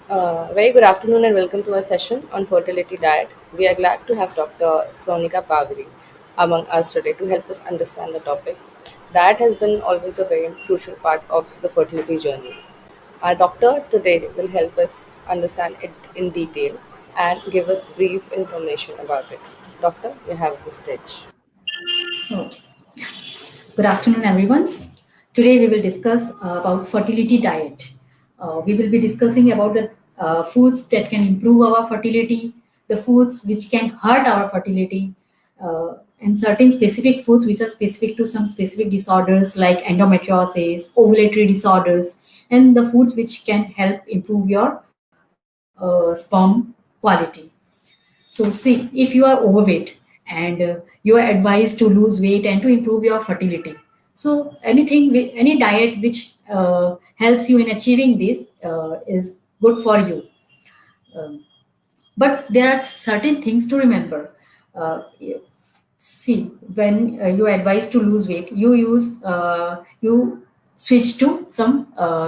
Very good afternoon and welcome to our session on fertility diet. We are glad to have Dr. Sonika Bawri among us today to help us understand the topic. Diet has been always a very crucial part of the fertility journey. Our doctor today will help us understand it in detail and give us brief information about it. Doctor, you have the stage. Okay. Good afternoon, everyone. Today we will discuss about fertility diet. We will be discussing about the foods that can improve our fertility, the foods which can hurt our fertility, and certain specific foods which are specific to some specific disorders like endometriosis, ovulatory disorders, and the foods which can help improve your sperm quality. So, see, if you are overweight and you are advised to lose weight and to improve your fertility. So, any diet which helps you in achieving this is good for you. Um, but there are certain things to remember. See, when you are advised to lose weight, you switch to some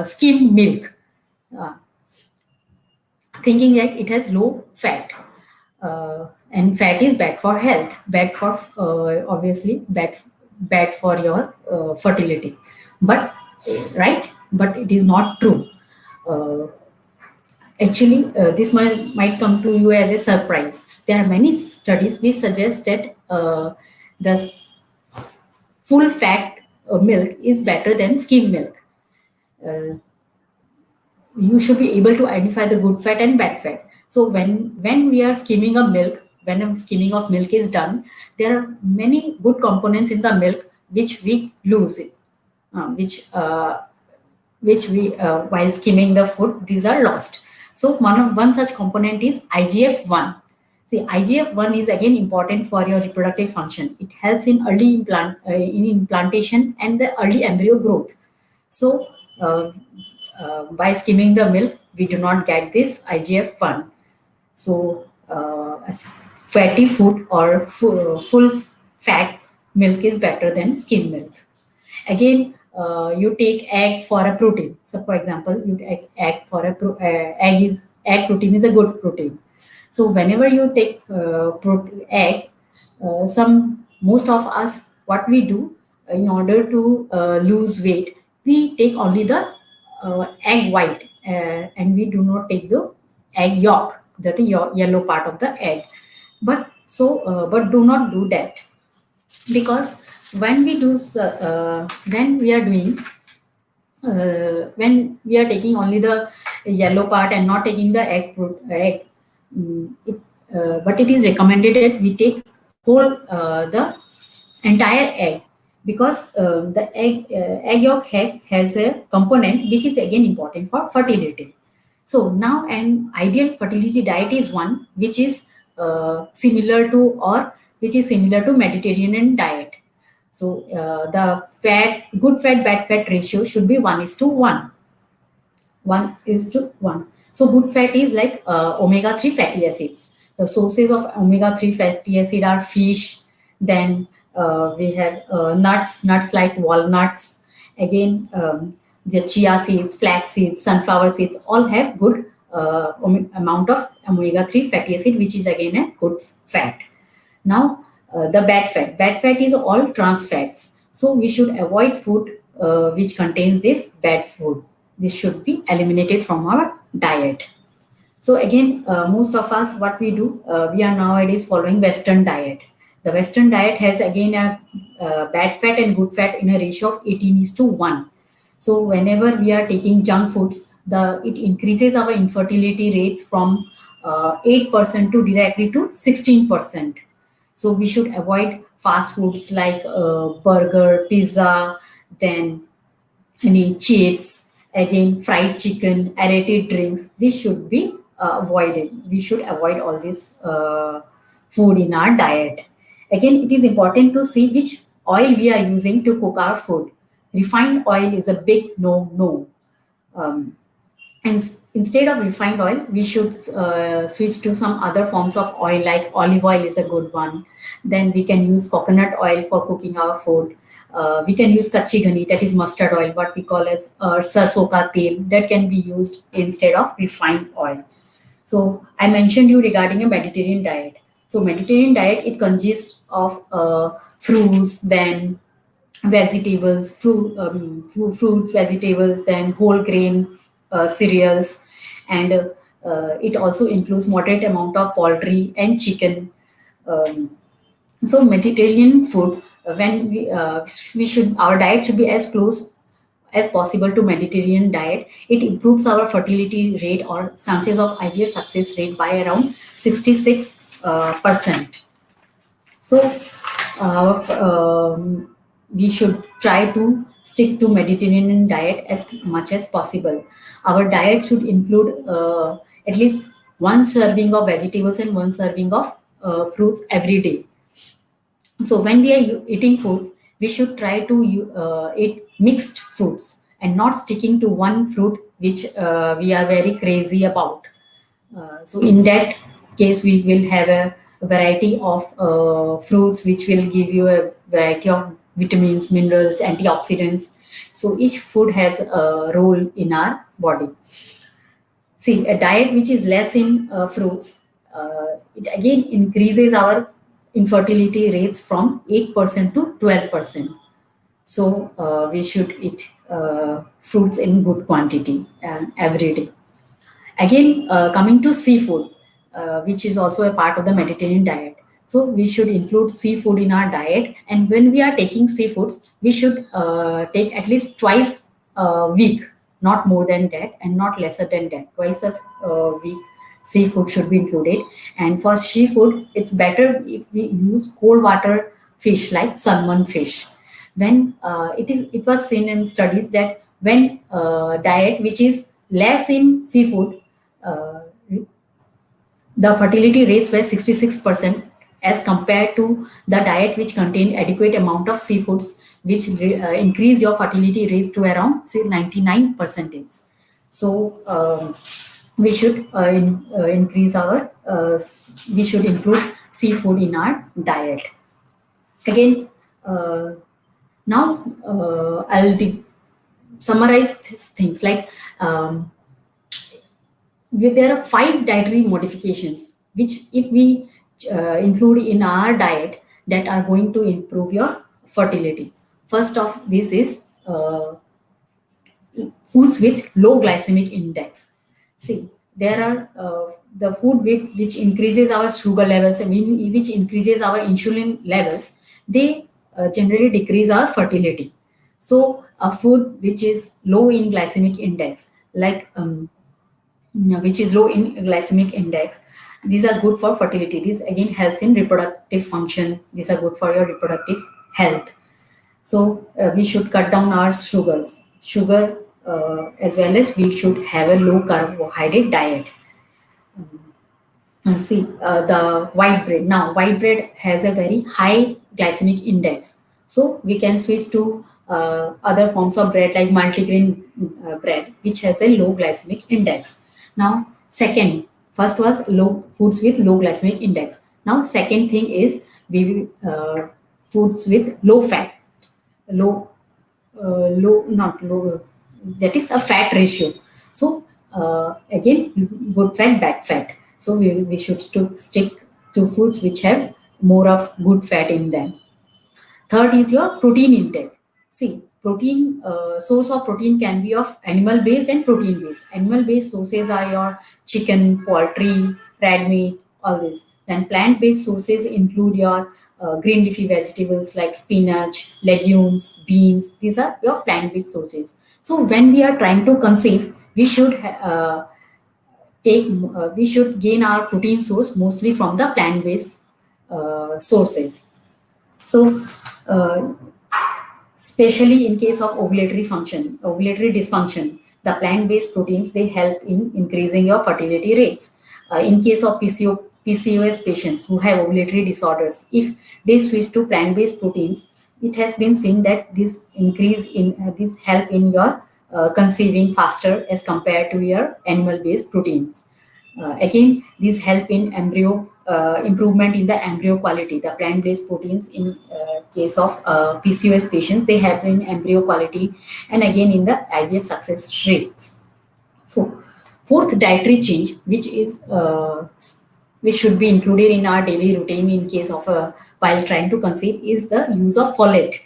skim milk, uh, thinking that it has low fat. And fat is bad for health, bad for obviously bad for your fertility, but right, but it is not true. uh, Actually, this might come to you as a surprise. There are many studies which suggest that the full fat milk is better than skim milk. uh, you should be able to identify the good fat and bad fat. So when we are skimming a milk, when a skimming of milk is done, there are many good components in the milk which we lose it, which we while skimming the food, these are lost. So one such component is IGF-1. See, IGF-1 is again important for your reproductive function. It helps in early in implantation and the early embryo growth. So uh, by skimming the milk, we do not get this IGF-1. So fatty food or full fat milk is better than skim milk. Again, you take egg for a protein. So, for example, you take egg for a egg protein is a good protein. So, whenever you take egg, some most of us what we do in order to lose weight, we take only the egg white, and we do not take the egg yolk, that is your yellow part of the egg. But do not do that, because when we do when we are doing when we are taking only the yellow part and not taking the egg, but it is recommended that we take whole the entire egg, because the egg yolk has a component which is again important for fertility. So now an ideal fertility diet is one which is similar to, or which is similar to Mediterranean diet. So the good fat, bad fat ratio should be 1:1. 1:1. So good fat is like omega-3 fatty acids. The sources of omega-3 fatty acid are fish. Then we have nuts like walnuts. Again, the chia seeds, flax seeds, sunflower seeds all have good amount of omega-3 fatty acid, which is again a good fat. Now, the bad fat is all trans fats. So we should avoid food which contains this bad food. This should be eliminated from our diet. So again, most of us, what we do, we are nowadays following Western diet. The Western diet has again a bad fat and good fat in a ratio of 18:1. So whenever we are taking junk foods, it increases our infertility rates from 8% to directly to 16%. So we should avoid fast foods like burger, pizza, then any chips, again fried chicken, aerated drinks. This should be avoided. We should avoid all this food in our diet. Again, it is important to see which oil we are using to cook our food. Refined oil is a big no. Um, and instead of refined oil, we should switch to some other forms of oil, like olive oil is a good one. Then we can use coconut oil for cooking our food. We can use kachi ghani, that is mustard oil, what we call as sarson ka tel, that can be used instead of refined oil. So I mentioned you regarding a Mediterranean diet. So Mediterranean diet, it consists of fruits, then vegetables, fruits, vegetables, then whole grain cereals, and it also includes moderate amount of poultry and chicken. Um, so Mediterranean food, we should, our diet should be as close as possible to Mediterranean diet. It improves our fertility rate or chances of IVF success rate by around 66%. So we should try to stick to Mediterranean diet as much as possible. Our diet should include at least one serving of vegetables and one serving of fruits every day. So when we are eating food, we should try to eat mixed fruits and not sticking to one fruit which we are very crazy about. So in that case, we will have a variety of fruits which will give you a variety of vitamins, minerals, antioxidants. So each food has a role in our body. See, a diet which is less in fruits, it again increases our infertility rates from 8% to 12%. So we should eat fruits in good quantity and every day. Again, coming to seafood, which is also a part of the Mediterranean diet. So we should include seafood in our diet. And when we are taking seafoods, we should take at least twice a week, not more than that and not lesser than that. Twice a week, seafood should be included. And for seafood, it's better if we use cold water fish like salmon fish. When it was seen in studies that when diet which is less in seafood, uh, the fertility rates were 66% as compared to the diet which contained adequate amount of seafoods, which increase your fertility rates to around say 99%. So we should increase our we should include seafood in our diet. Again, now summarize things like there are 5 dietary modifications which if we include in our diet that are going to improve your fertility. First of this is foods with low glycemic index. See, there are the food which increases our sugar levels and which increases our insulin levels, they generally decrease our fertility. So a food which is low in glycemic index, like which is low in glycemic index, these are good for fertility. This again helps in reproductive function. These are good for your reproductive health. So we should cut down our sugar, as well as we should have a low carbohydrate diet. See, the white bread. Now, white bread has a very high glycemic index. So we can switch to other forms of bread like multigrain bread, which has a low glycemic index. Now, first was low foods with low glycemic index. Now, second thing is foods with low fat, low, low, not low, that is a fat ratio. So again, good fat, bad fat. So we should stick to foods which have more of good fat in them. Third is your protein intake. See, protein source of protein can be of animal based and protein based. Animal based sources are your chicken, poultry, red meat, all this. Then plant based sources include your green leafy vegetables like spinach, legumes, beans. These are your plant based sources. So when we are trying to conceive, we should take we should gain our protein source mostly from the plant based sources. So uh, especially in case of ovulatory dysfunction, the plant-based proteins, they help in increasing your fertility rates. In case of PCOS patients who have ovulatory disorders, if they switch to plant-based proteins, it has been seen that this help in your conceiving faster as compared to your animal-based proteins. Again, these help in embryo improvement in the embryo quality. The plant-based proteins in case of PCOS patients, they have in embryo quality and again in the IVF success rates. So, fourth dietary change, which should be included in our daily routine in case of while trying to conceive, is the use of folate.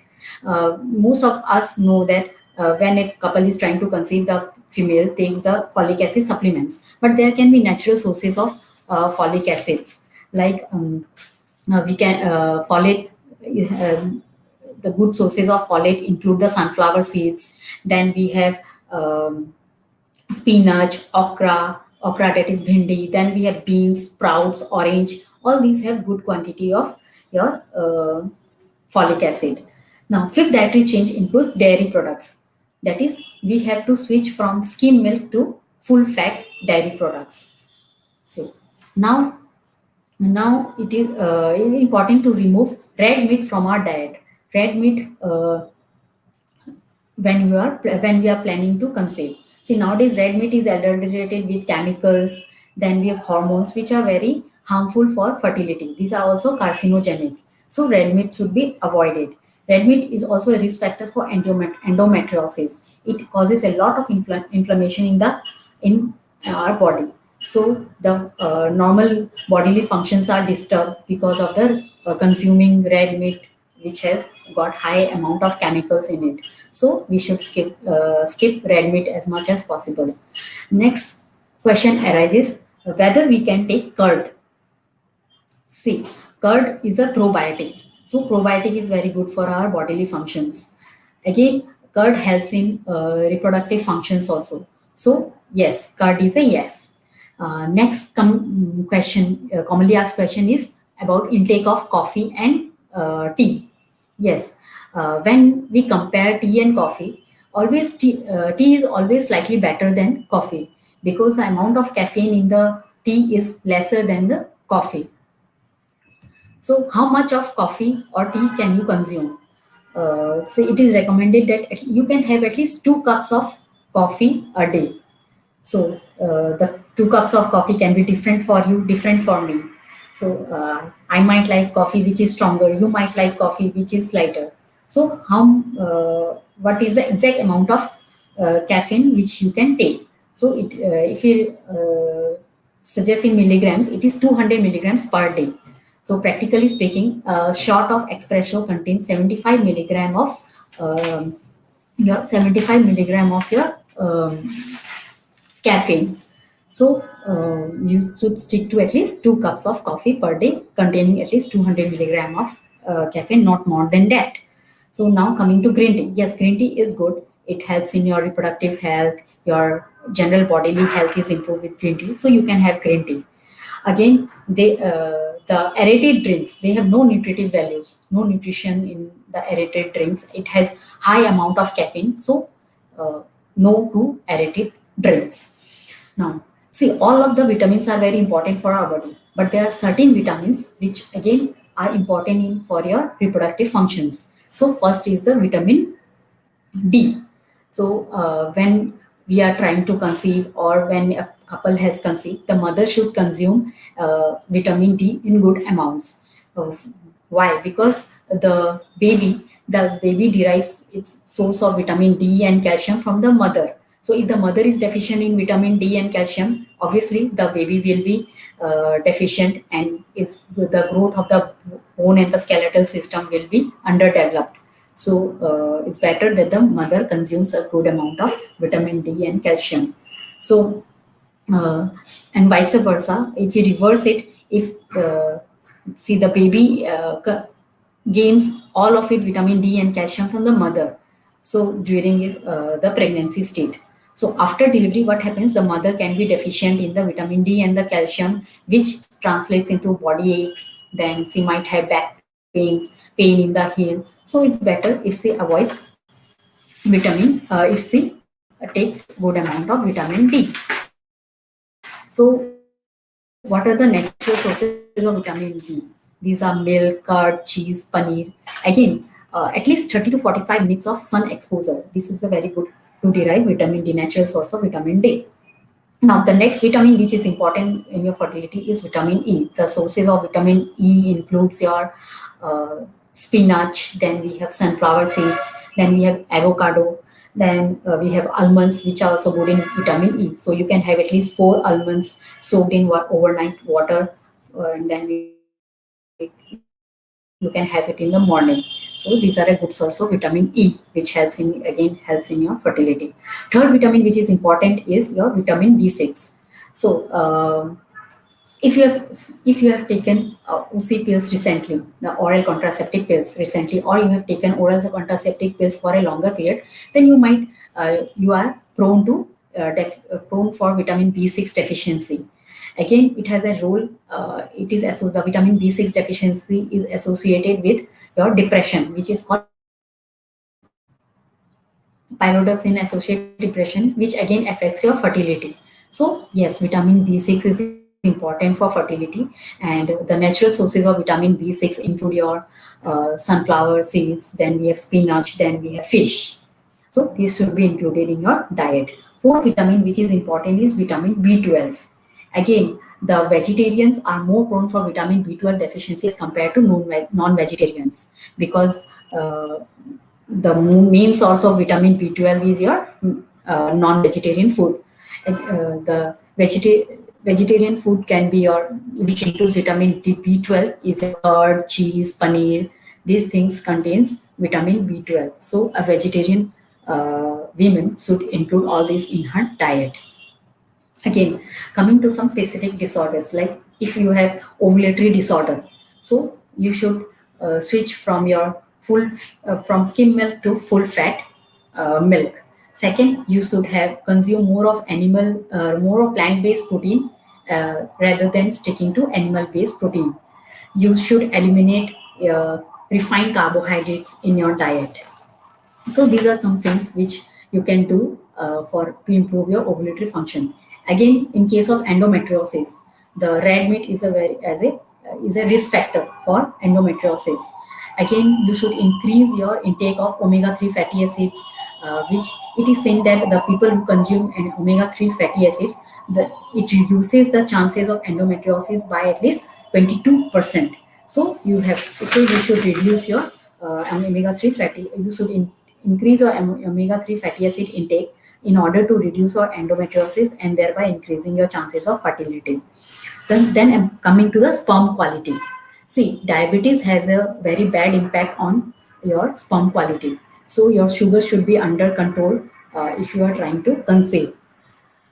Most of us know that when a couple is trying to conceive, the female takes the folic acid supplements, but there can be natural sources of folic acids like we can folate. um the good sources of folate include the sunflower seeds. Then we have spinach, okra that is bhindi. Then we have beans, sprouts, orange. All these have good quantity of your folic acid. Now, fifth dietary change includes dairy products. That is, we have to switch from skim milk to full fat dairy products. See, now, now it is important to remove red meat from our diet. Red meat when we are planning to conceive. See, nowadays red meat is adulterated with chemicals. Then we have hormones which are very harmful for fertility. These are also carcinogenic. So red meat should be avoided. Red meat is also a risk factor for endometriosis. It causes a lot of inflammation in our body. So the normal bodily functions are disturbed because of the consuming red meat, which has got high amount of chemicals in it. So we should skip red meat as much as possible. Next question arises whether we can take curd. See, curd is a probiotic. So probiotic is very good for our bodily functions. Again, curd helps in reproductive functions also. So yes, curd is a yes. Next question, commonly asked question is about intake of coffee and tea. Yes, when we compare tea and coffee, always tea is always slightly better than coffee because the amount of caffeine in the tea is lesser than the coffee. So, how much of coffee or tea can you consume? So, it is recommended that you can have at least 2 cups of coffee a day. So, the 2 cups of coffee can be different for you, different for me. So, I might like coffee which is stronger. You might like coffee which is lighter. So, what is the exact amount of caffeine which you can take? So, if you suggest in milligrams, it is 200 milligrams per day. So practically speaking, a shot of espresso contains 75 milligram of um, your 75 milligram of your caffeine. So you should stick to at least 2 cups of coffee per day containing at least 200 milligram of caffeine, not more than that. So now coming to green tea. Yes, green tea is good. It helps in your reproductive health, your general bodily health is improved with green tea. So you can have green tea. Again, the aerated drinks, they have no nutritive values, no nutrition in the aerated drinks. It has high amount of caffeine, so uh, no to aerated drinks. Now, see, all of the vitamins are very important for our body, but there are certain vitamins which again are important for your reproductive functions. So first is the vitamin D. So when we are trying to conceive or when a couple has conceived, the mother should consume vitamin D in good amounts. Why? Because the baby derives its source of vitamin D and calcium from the mother. So if the mother is deficient in vitamin D and calcium, obviously the baby will be deficient, and the growth of the bone and the skeletal system will be underdeveloped. So it's better that the mother consumes a good amount of vitamin D and calcium. So and vice versa, if you reverse it, if see the baby gains all of it vitamin D and calcium from the mother. So during the pregnancy state. So after delivery, what happens? The mother can be deficient in the vitamin D and the calcium, which translates into body aches. Then she might have back pains, pain in the heel. So it's better if she avoids if she takes good amount of vitamin D. So what are the natural sources of vitamin D? These are milk, curd, cheese, paneer. Again, at least 30 to 45 minutes of sun exposure. This is a very good to derive vitamin D, natural source of vitamin D. Now, the next vitamin which is important in your fertility is vitamin E. The sources of vitamin E includes your spinach, then we have sunflower seeds, then we have avocado, then we have almonds, which are also good in vitamin E. So you can have at least 4 almonds soaked in overnight water, and then you can have it in the morning. So these are a good source of vitamin E, which helps in again helps in your fertility. Third vitamin which is important is your vitamin B6. So if you have taken OC pills recently, the oral contraceptive pills recently, or you have taken oral contraceptive pills for a longer period, then you are prone for vitamin B6 deficiency. Again, it has a role. The vitamin B6 deficiency is associated with your depression, which is called pyridoxine associated depression, which again affects your fertility. So yes, vitamin B6 is important for fertility, and the natural sources of vitamin B6 include your sunflower seeds, then we have spinach, then we have fish. So this should be included in your diet. Fourth vitamin which is important is vitamin B12. Again, the vegetarians are more prone for vitamin B12 deficiency as compared to non-vegetarians, because the main source of vitamin B12 is your non-vegetarian food. The vegetarian food can be your, which includes vitamin B12, is your curd, cheese, paneer. These things contains vitamin B12. So a vegetarian women should include all these in her diet. Again, coming to some specific disorders, like if you have ovulatory disorder, so you should switch from your from skim milk to full fat milk. Second, you should have consume more of plant based protein rather than sticking to animal based protein. You should eliminate refined carbohydrates in your diet. So these are some things which you can do for to improve your ovulatory function. Again, in case of endometriosis, the red meat is a risk factor for endometriosis. Again, you should increase your intake of omega-3 fatty acids, which it is seen that the people who consume an omega-3 fatty acids, it reduces the chances of endometriosis by at least 22%. So you should reduce your omega-3 fatty. You should increase your omega-3 fatty acid intake in order to reduce your endometriosis and thereby increasing your chances of fertility. Then I'm coming to the sperm quality. See, diabetes has a very bad impact on your sperm quality. So your sugar should be under control if you are trying to conceive.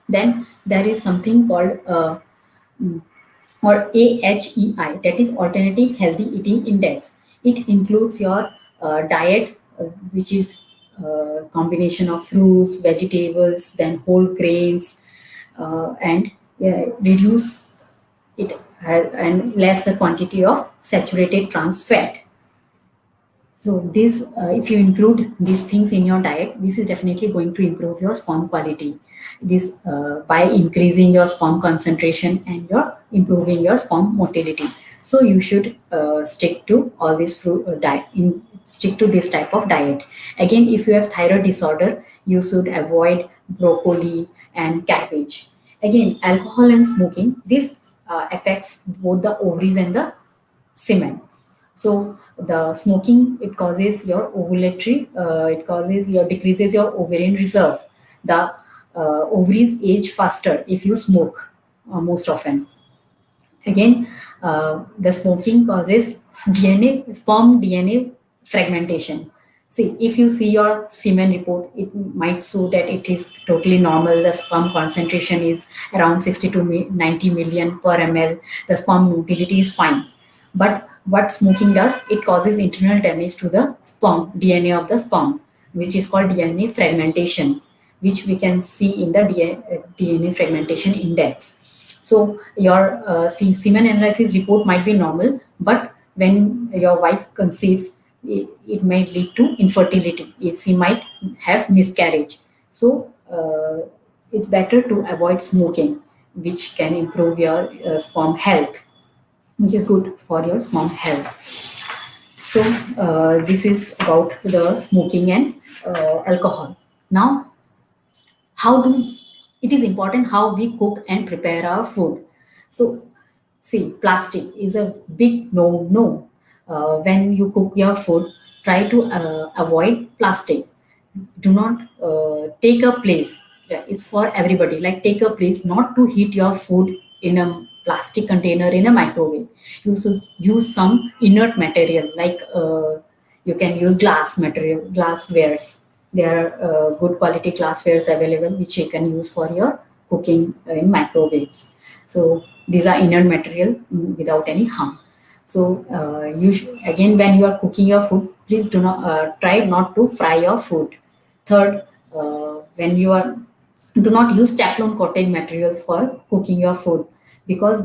Then there is something called or AHEI, that is Alternative Healthy Eating Index. It includes your diet, which is combination of fruits, vegetables, then whole grains, and reduce it and lesser quantity of saturated trans fat. So this, if you include these things in your diet, this is definitely going to improve your sperm quality. This by increasing your sperm concentration and your improving your sperm motility. So you should stick to all this fruit diet. Stick to this type of diet. Again, if you have thyroid disorder, you should avoid broccoli and cabbage. Again, alcohol and smoking. This affects both the ovaries and the semen. So the smoking, it causes your ovulatory, it causes your decreases your ovarian reserve. The ovaries age faster if you smoke most often. Again, the smoking causes sperm DNA fragmentation. See, if you see your semen report, it might show that it is totally normal. The sperm concentration is around 60 to 90 million per ml. The sperm motility is fine. But what smoking does, it causes internal damage to the sperm, DNA of the sperm, which is called DNA fragmentation, which we can see in the DNA fragmentation index. So your semen analysis report might be normal, but when your wife conceives, it might lead to infertility. She might have miscarriage. So it's better to avoid smoking, which can improve your sperm health, which is good for your sperm health. So this is about the smoking and alcohol. Now, how do it is important how we cook and prepare our food. So, see, plastic is a big no no. When you cook your food, try to avoid plastic. Do not take a place. Yeah, it's for everybody. Like, take a place not to heat your food in a plastic container in a microwave. You should use some inert material, like you can use glass material, glasswares. There are good quality glasswares available which you can use for your cooking in microwaves. So these are inert material, without any harm. So again, when you are cooking your food, please do not try not to fry your food. Third, when you are, do not use Teflon coated materials for cooking your food, because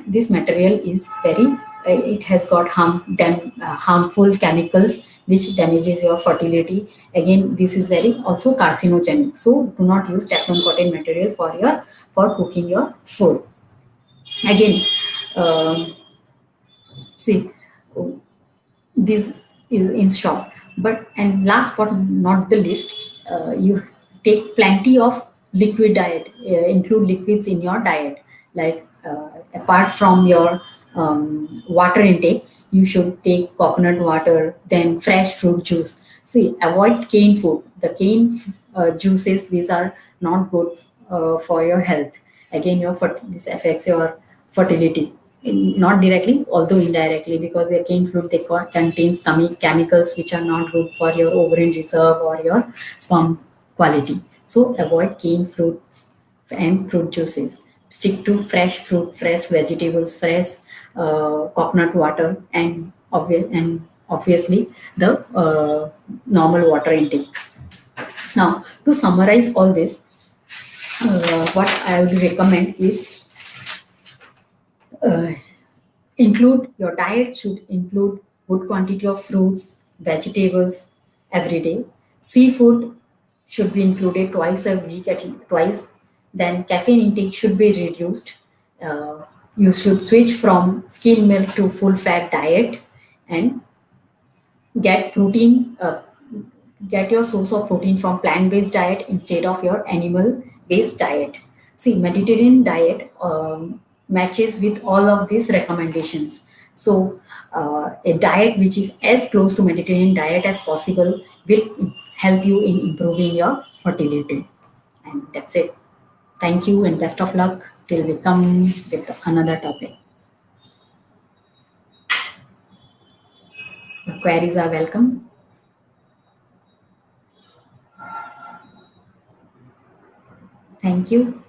this material is very it has got harmful chemicals which damages your fertility. Again, this is very also carcinogenic. So do not use Teflon coated material for cooking your food. Again, um see, this is in short. But and last but not the least, you take plenty of liquid diet, include liquids in your diet. Like apart from your water intake, you should take coconut water, then fresh fruit juice. See, avoid cane food. The cane juices, these are not good for your health. Again, this affects your fertility. Not directly, although indirectly, because the cane fruit, they contains chemicals which are not good for your ovarian reserve or your sperm quality. So avoid cane fruits and fruit juices. Stick to fresh fruit, fresh vegetables, fresh coconut water, and obviously the normal water intake. Now, to summarize all this, what I would recommend is, uh, include your diet should include good quantity of fruits, vegetables every day. Seafood should be included twice a week, twice. Then caffeine intake should be reduced. You should switch from skim milk to full fat diet, and get protein. Get your source of protein from plant-based diet instead of your animal-based diet. See, Mediterranean diet matches with all of these recommendations. So a diet which is as close to Mediterranean diet as possible will help you in improving your fertility. And that's it. Thank you and best of luck till we come with another topic. Your queries are welcome. Thank you.